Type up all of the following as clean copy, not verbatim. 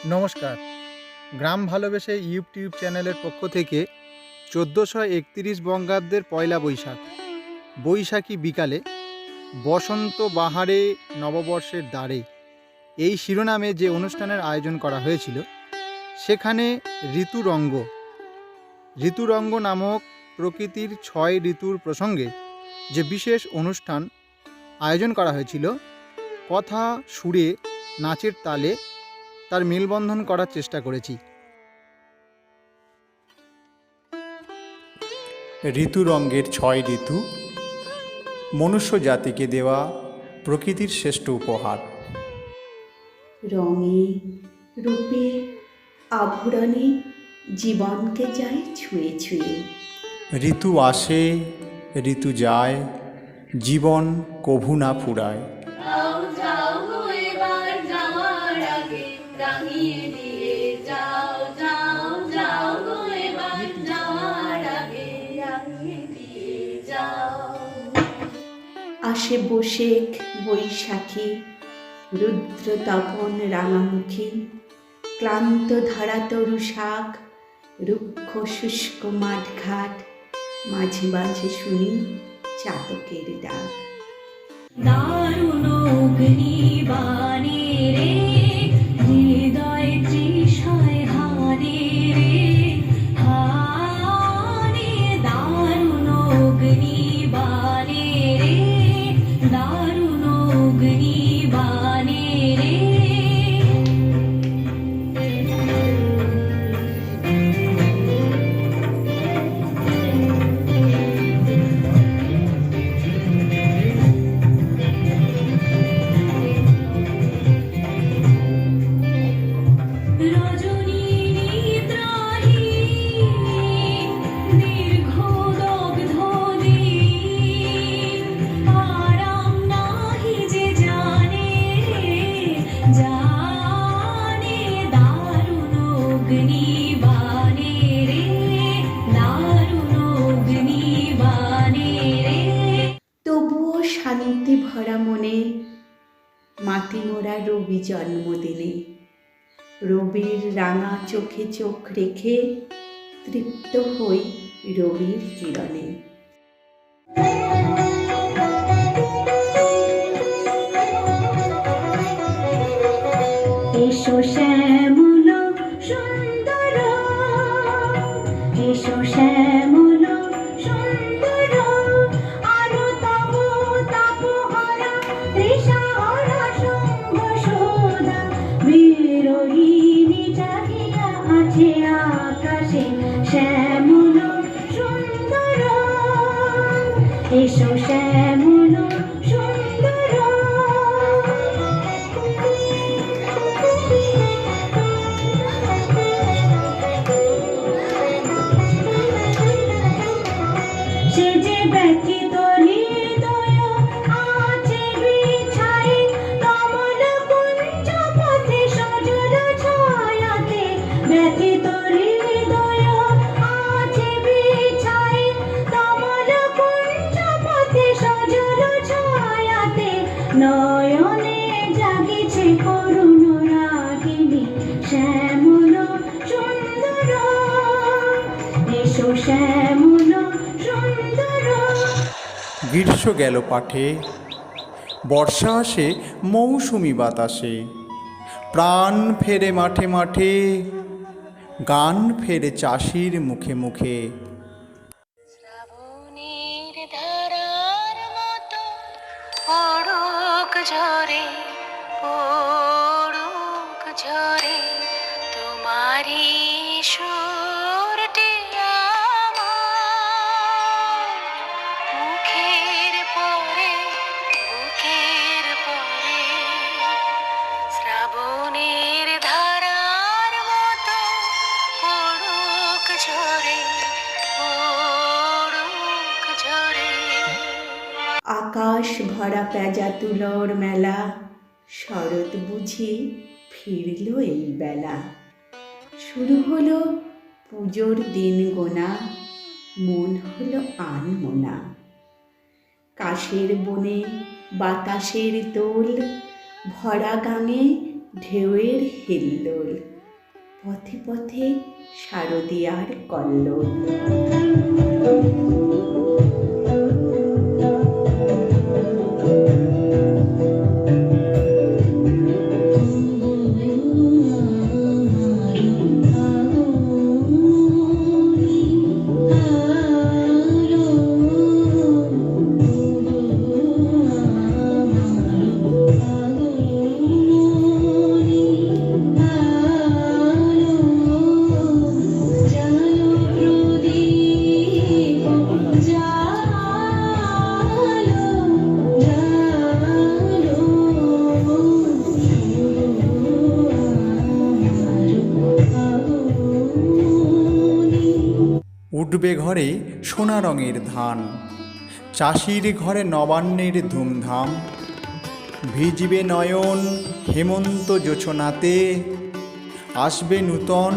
নমস্কার। গ্রাম ভালোবেসে ইউটিউব চ্যানেলের পক্ষ থেকে ১৪৩১ বঙ্গাব্দের পয়লা বৈশাখ, বৈশাখী বিকালে, বসন্ত বাহারে নববর্ষের দ্বারে, এই শিরোনামে যে অনুষ্ঠানের আয়োজন করা হয়েছিল, সেখানে ঋতুরঙ্গ নামক প্রকৃতির ৬ ঋতুর প্রসঙ্গে যে বিশেষ অনুষ্ঠান আয়োজন করা হয়েছিল, কথা, সুরে, নাচের তালে তার মেলবন্ধন করার চেষ্টা করেছি। ঋতুরঙ্গের ৬ ঋতু মনুষ্য জাতিকে দেওয়া প্রকৃতির শ্রেষ্ঠ উপহার। রঙে রূপে আভরণে জীবনকে যায় ছুঁয়ে ছুঁয়ে। ঋতু আসে, ঋতু যায়, জীবন কভু না ফুরায়। যাও যাও গো এবার যাওয়ার আগে রাঙিয়ে দিয়ে যাও, যাও যাও গো এবার যাওয়ার আগে রাঙিয়ে দিয়ে যাও। আসে বৈশেখ বৈশাখী, রুদ্র তপন রাঙামুখী, ক্লান্ত ধরা তরু শাক, রুক্ষ শুষ্ক মাঠঘাট, মাঝে মাঝে শুনি চাতকের ডাক। দারুণ অগ্নিবাণে রে, হৃদয় তৃষায় হারে রে, হারে দারুণ অগ্নিবাণে রে, দারুণ অগ্নিবাণে রে। রজনী নিদ্রাহীন দীর্ঘ দগ্ধ দিন, আরাম নাহি যে জানে জানে, দারুণ অগ্নিবাণে রে, দারুণ অগ্নিবাণে রে। তবুও শান্তি ভরা মনে মাতি মোরা রবি জন্মদিনে। রবির রাঙা চোখে চোখ রেখে তৃপ্ত হই রবির কিরণে। এসো শ্যামল সুন্দর, এসো শ্যামল সুন্দর, আরো তব তাপহরা তৃষাহরা শুম্ভ সোদা, বিরোহিণী জাগিয়া আছে আকাশে শ্যামল সুন্দর, এসো শ্যামল সুন্দর। সে যে ব্যথিত হৃদয় আছে বিছাই, কমল কুঞ্জ পথে সজল ছায়াতে, ব্যথিত হৃদয় আছে বিছাই, কমল কুঞ্জ পথে সজল ছায়াতে, নয়নে জাগিছে করুণ রাগিনী শ্যামল সুন্দর, এসো শ্যামল সুন্দর। গ্রীষ্ম গেল পাঠে, বর্ষা আসে মৌসুমি বাতাসে, প্রাণ ফেরে মাঠে মাঠে, গান ফেরে চাষির মুখে মুখে। শ্রাবণের ধারার মতো পড়ুক ঝরে, পড়ুক ঝরে, তোমারই সুরটি আমার মুখের পরে, বুকের পরে। শ্রাবণের ধারার মতো পড়ুক ঝরে, পড়ুক ঝরে। আকাশ ভরা পেঁজা তুলোর মেলা, শরৎ বুঝি ফিরল এই বেলা। শুরু হলো পুজোর দিন গোনা, মন হলো আনমোনা। কাশের বনে বাতাসের দোল, ভরা গাঙে ঢেউয়ের হিল্লোল, পথে পথে শারদিয়ার কল্লোল। উঠবে ঘরে সোনা রঙের ধান, চাষির ঘরে নবান্নের ধুমধাম। ভিজবে নয়ন হেমন্ত জোছনাতে, আসবে নূতন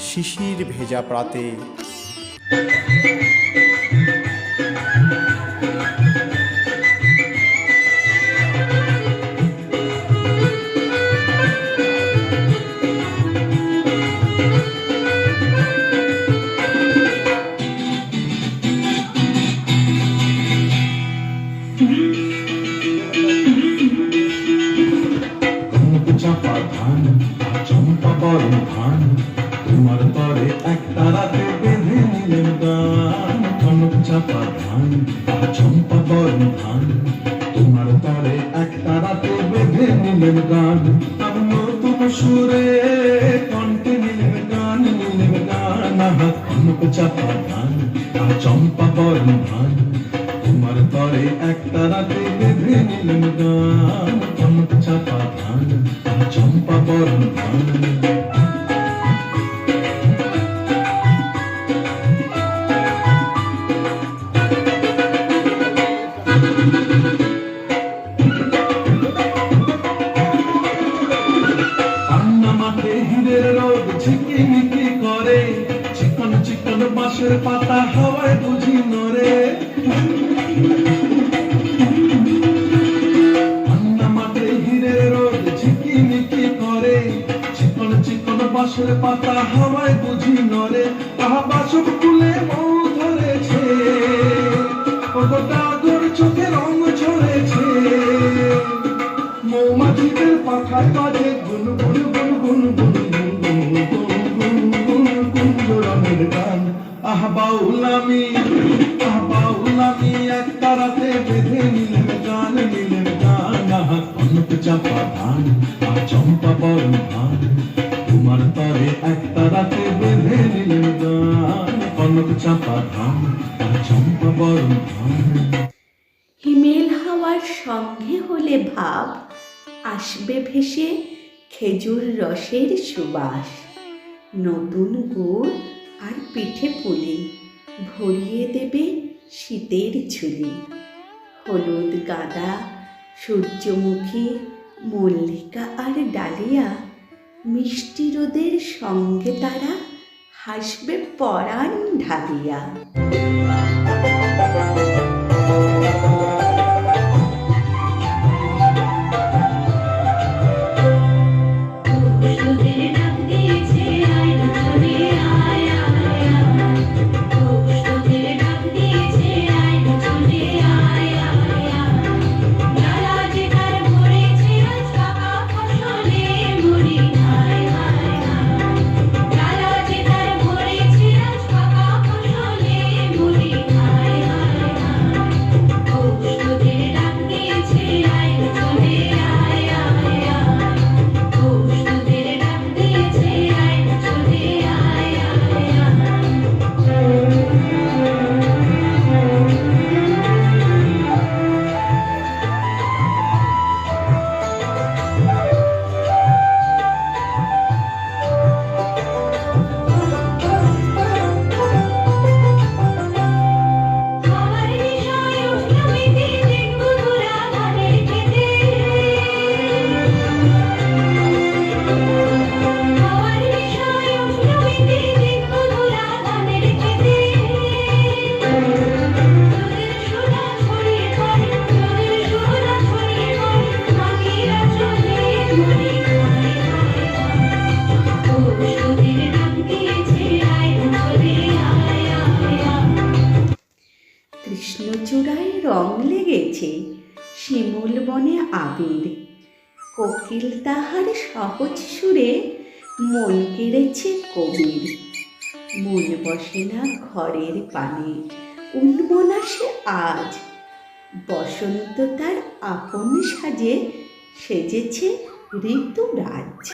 শিশির ভেজা প্রাতে। চাপা ধান চম্পা বরণ ধান, তোমার তরে একটা রাতে বেঁধে নিলেন গান। কনক চাপা ধান চম্পা বরণ ধান, তোমার তরে একটা রাতে বেঁধে নিলেন গান। আমি নতুন সুরে কণ্ঠে নিলেন গান, নিলেন গান। কনক চাপা ধান চম্পা বরণ ধান, তোমার তরে একটা রাতে বেঁধে নিলেন গান। কনক চাপা ধান চম্পা বরণ ধান। কান্না মাঠে হীরের রোদ ঝিকিমিকি করে, চিকন চিকন বাঁশের পাতা হাওয়ায় বুঝি নড়ে। কান্না মাঠে হীরের রোদ ঝিকিমিকি করে, চিকন চিকন বাঁশের পাতা হাওয়ায় বুঝি নড়ে। তাহা বাসক ফুলে মৌ ধরেছে, ওগো ডাগর চোখে রং ঝরেছে। মৌমাছিদের পাখায় বাজে গুন গুন গুন গুন গুন গুন গুন গুন গুন কুঞ্জ রঙের গান। আহ বাউলামি একটা রাতে বেঁধে নিলেন গান, নিলেন গান। আহ কনক চাপা ধান চম্পা বরণ ধান, তোমার তরে একটা রাতে বেঁধে নিলেন গান। কনক চাপা ধান চম্পা বরণ ধান। হিমেল হাওয়ার সঙ্গে হলে ভাব, আসবে ভেসে খেজুর রসের সুবাস। নতুন গুড় আর পিঠে পুলি, ভরিয়ে দেবে শীতের ঝুলি। হলুদ গাঁদা, সূর্যমুখী, মল্লিকা আর ডালিয়া, মিষ্টি রোদের সঙ্গে তারা হাসবে পরাণ ঢালিয়া। Bye. কৃষ্ণচূড়ায় রং লেগেছে, শিমুল বনে আবির। কোকিল তাহার সহজ সুরে মন কেড়েছে কবির। মন বসে না ঘরের পানে, উন্মনা সে আজ। বসন্ত তার আপন সাজে সেজেছে ঋতুরাজ।